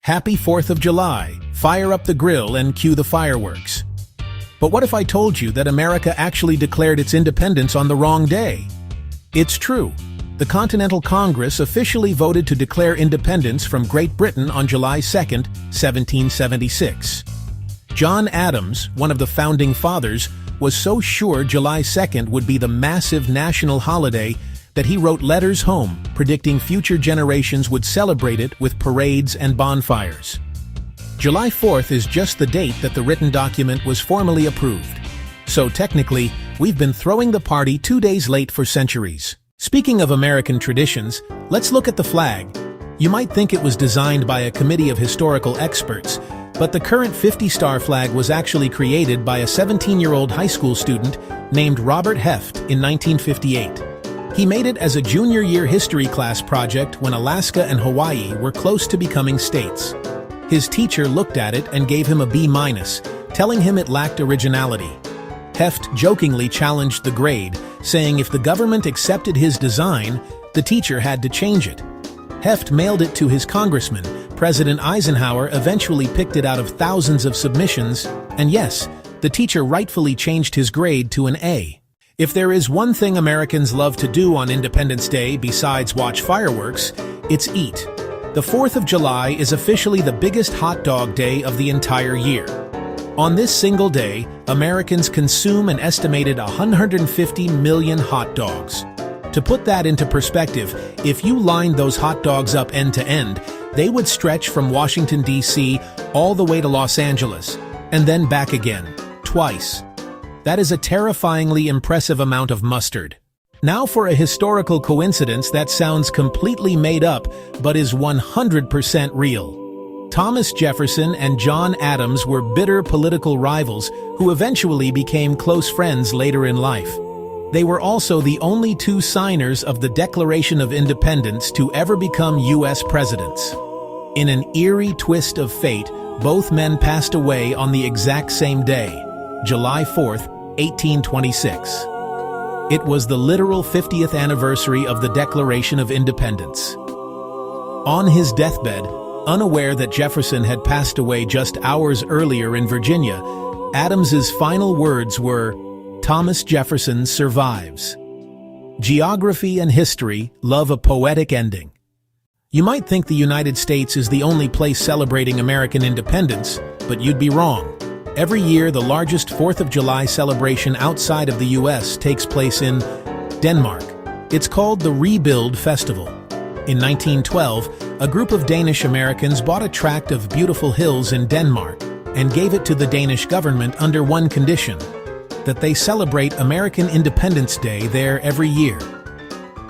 Happy 4th of July, fire up the grill and cue the fireworks. But what if I told you that America actually declared its independence on the wrong day? It's true. The Continental Congress officially voted to declare independence from Great Britain on July 2, 1776. John Adams, one of the founding fathers, was so sure July 2nd would be the massive national holiday that he wrote letters home predicting future generations would celebrate it with parades and bonfires. July 4th is just the date that the written document was formally approved. So technically, we've been throwing the party 2 days late for centuries. Speaking of American traditions, let's look at the flag. You might think it was designed by a committee of historical experts, but the current 50-star flag was actually created by a 17-year-old high school student named Robert Heft in 1958. He made it as a junior year history class project when Alaska and Hawaii were close to becoming states. His teacher looked at it and gave him a B-, telling him it lacked originality. Heft jokingly challenged the grade, saying if the government accepted his design, the teacher had to change it. Heft mailed it to his congressman. President Eisenhower eventually picked it out of thousands of submissions, and yes, the teacher rightfully changed his grade to an A. If there is one thing Americans love to do on Independence Day besides watch fireworks, it's eat. The 4th of July is officially the biggest hot dog day of the entire year. On this single day, Americans consume an estimated 150 million hot dogs. To put that into perspective, if you lined those hot dogs up end to end, they would stretch from Washington, D.C. all the way to Los Angeles, and then back again, twice. That is a terrifyingly impressive amount of mustard. Now for a historical coincidence that sounds completely made up, but is 100% real. Thomas Jefferson and John Adams were bitter political rivals who eventually became close friends later in life. They were also the only two signers of the Declaration of Independence to ever become U.S. presidents. In an eerie twist of fate, both men passed away on the exact same day, July 4th, 1826. It was the literal 50th anniversary of the Declaration of Independence. On his deathbed, unaware that Jefferson had passed away just hours earlier in Virginia, Adams's final words were, "Thomas Jefferson survives." Geography and history love a poetic ending. You might think the United States is the only place celebrating American independence, but you'd be wrong. Every year, the largest 4th of July celebration outside of the U.S. takes place in Denmark. It's called the Rebuild Festival. In 1912, a group of Danish Americans bought a tract of beautiful hills in Denmark and gave it to the Danish government under one condition: that they celebrate American Independence Day there every year.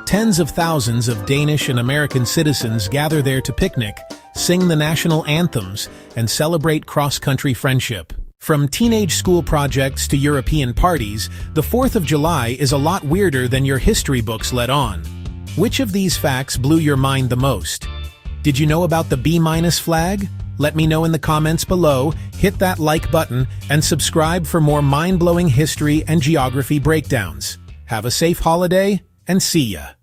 Tens of thousands of Danish and American citizens gather there to picnic, sing the national anthems, and celebrate cross-country friendship. From teenage school projects to European parties, the 4th of July is a lot weirder than your history books let on. Which of these facts blew your mind the most? Did you know about the B- flag? Let me know in the comments below, hit that like button, and subscribe for more mind-blowing history and geography breakdowns. Have a safe holiday, and see ya!